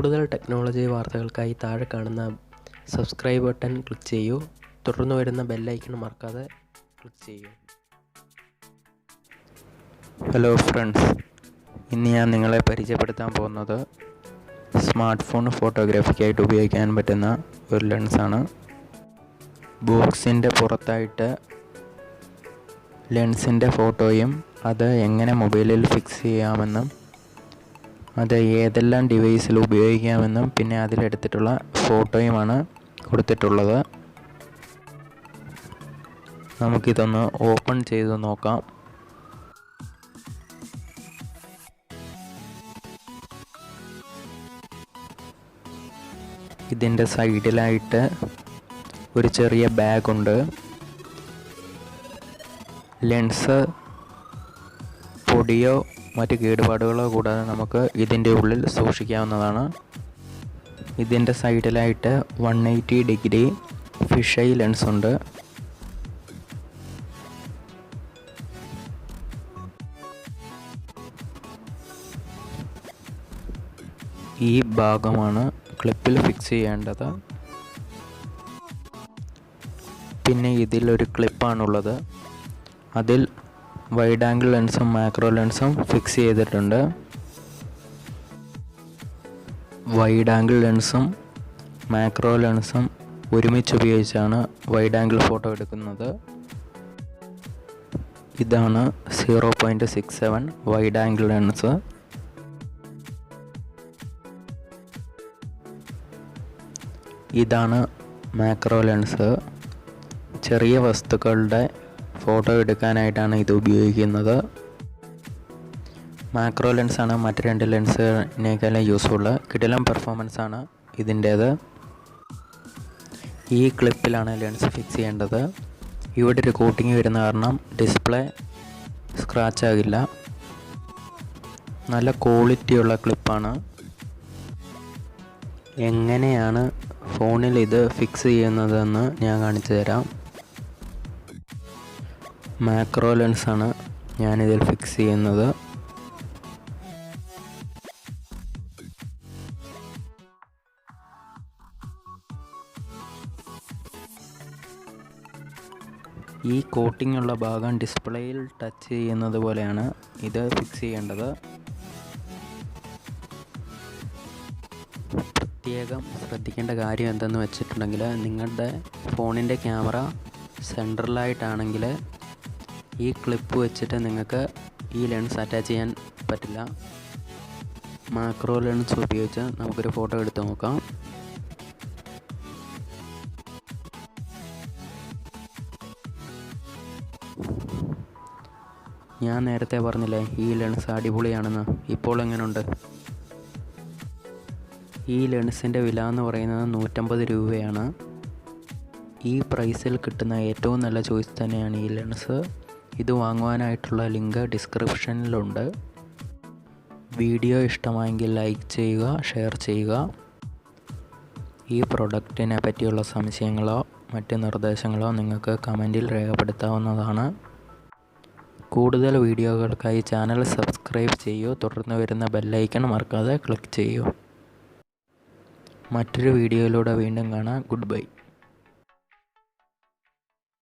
കൂടുതൽ ടെക്നോളജി വാർത്തകൾക്കായി താഴെ കാണുന്ന സബ്സ്ക്രൈബ് ബട്ടൺ ക്ലിക്ക് ചെയ്യൂ. തുടർന്ന് വരുന്ന ബെല്ലൈക്കൺ മറക്കാതെ ക്ലിക്ക് ചെയ്യൂ. ഹലോ ഫ്രണ്ട്സ്, ഇന്ന് ഞാൻ നിങ്ങളെ പരിചയപ്പെടുത്താൻ പോകുന്നത് സ്മാർട്ട് ഫോൺ ഫോട്ടോഗ്രാഫിക്കായിട്ട് ഉപയോഗിക്കാൻ പറ്റുന്ന ഒരു ലെൻസാണ്. ബോക്സിൻ്റെ പുറത്തായിട്ട് ലെൻസിൻ്റെ ഫോട്ടോയും അത് എങ്ങനെ മൊബൈലിൽ ഫിക്സ് ചെയ്യാമെന്നും അത് ഏതെല്ലാം ഡിവൈസിൽ ഉപയോഗിക്കാമെന്നും പിന്നെ അതിലെടുത്തിട്ടുള്ള ഫോട്ടോയുമാണ് കൊടുത്തിട്ടുള്ളത്. നമുക്കിതൊന്ന് ഓപ്പൺ ചെയ്ത് നോക്കാം. ഇതിൻ്റെ സൈഡിലായിട്ട് ഒരു ചെറിയ ബാഗുണ്ട്. ലെൻസ് പൊടിയോ മറ്റ് കേടുപാടുകളോ കൂടാതെ നമുക്ക് ഇതിൻ്റെ ഉള്ളിൽ സൂക്ഷിക്കാവുന്നതാണ്. ഇതിൻ്റെ സൈഡിലായിട്ട് 180 ഡിഗ്രി ഫിഷൈ ലെൻസ് ഉണ്ട്. ഈ ഭാഗമാണ് ക്ലിപ്പിൽ ഫിക്സ് ചെയ്യേണ്ടത്. പിന്നെ ഇതിലൊരു ക്ലിപ്പാണുള്ളത്. അതിൽ വൈഡ് ആംഗിൾ ലെൻസും മാക്രോ ലെൻസും ഫിക്സ് ചെയ്തിട്ടുണ്ട്. വൈഡ് ആംഗിൾ ലെൻസും മാക്രോ ലെൻസും ഒരുമിച്ച് ഉപയോഗിച്ചാണ് വൈഡ് ആംഗിൾ ഫോട്ടോ എടുക്കുന്നത്. ഇതാണ് 0.67 വൈഡ് ആംഗിൾ ലെൻസ്. ഇതാണ് മാക്രോ ലെൻസ്. ചെറിയ വസ്തുക്കളുടെ ഫോട്ടോ എടുക്കാനായിട്ടാണ് ഇത് ഉപയോഗിക്കുന്നത്. മാക്രോ ലെൻസാണ് മറ്റ് രണ്ട് ലെൻസിനേക്കാളും യൂസ്ഫുൾ. കിടിലം പെർഫോമൻസ് ആണ് ഇതിൻ്റേത്. ഈ ക്ലിപ്പിലാണ് ലെൻസ് ഫിക്സ് ചെയ്യേണ്ടത്. ഇവിടെ ഒരു കോട്ടിങ് വരുന്ന കാരണം ഡിസ്പ്ലേ സ്ക്രാച്ച് ആകില്ല. നല്ല ക്വാളിറ്റിയുള്ള ക്ലിപ്പാണ്. എങ്ങനെയാണ് ഫോണിൽ ഇത് ഫിക്സ് ചെയ്യുന്നതെന്ന് ഞാൻ കാണിച്ചു തരാം. മാക്രോ ലെൻസാണ് ഞാനിതിൽ ഫിക്സ് ചെയ്യുന്നത്. ഈ കോട്ടിംഗ് ഉള്ള ഭാഗം ഡിസ്പ്ലേയിൽ ടച്ച് ചെയ്യുന്നത് പോലെയാണ് ഇത് ഫിക്സ് ചെയ്യേണ്ടത്. പ്രത്യേകം ശ്രദ്ധിക്കേണ്ട കാര്യം എന്തെന്ന് വെച്ചിട്ടുണ്ടെങ്കിൽ, നിങ്ങളുടെ ഫോണിൻ്റെ ക്യാമറ സെൻട്രലായിട്ടാണെങ്കിൽ ഈ ക്ലിപ്പ് വെച്ചിട്ട് നിങ്ങൾക്ക് ഈ ലെൻസ് അറ്റാച്ച് ചെയ്യാൻ പറ്റില്ല. മാക്രോ ലെൻസ് ഉപയോഗിച്ച് നമുക്കൊരു ഫോട്ടോ എടുത്ത് നോക്കാം. ഞാൻ നേരത്തെ പറഞ്ഞില്ലേ ഈ ലെൻസ് അടിപൊളിയാണെന്ന്. ഇപ്പോൾ എങ്ങനെയുണ്ട്? ഈ ലെൻസിൻ്റെ വില എന്ന് പറയുന്നത് 150 രൂപയാണ്. ഈ പ്രൈസിൽ കിട്ടുന്ന ഏറ്റവും നല്ല ചോയ്സ് തന്നെയാണ് ഈ ലെൻസ്. ഇത് വാങ്ങുവാനായിട്ടുള്ള ലിങ്ക് ഡിസ്ക്രിപ്ഷനിലുണ്ട്. വീഡിയോ ഇഷ്ടമായെങ്കിൽ ലൈക്ക് ചെയ്യുക, ഷെയർ ചെയ്യുക. ഈ പ്രൊഡക്റ്റിനെ പറ്റിയുള്ള സംശയങ്ങളോ മറ്റ് നിർദ്ദേശങ്ങളോ നിങ്ങൾക്ക് കമൻറ്റിൽ രേഖപ്പെടുത്താവുന്നതാണ്. കൂടുതൽ വീഡിയോകൾക്കായി ചാനൽ സബ്സ്ക്രൈബ് ചെയ്യൂ. തുടർന്ന് വരുന്ന ബെല്ലൈക്കൺ മറക്കാതെ ക്ലിക്ക് ചെയ്യൂ. മറ്റൊരു വീഡിയോയിലൂടെ വീണ്ടും കാണാം. Good bye.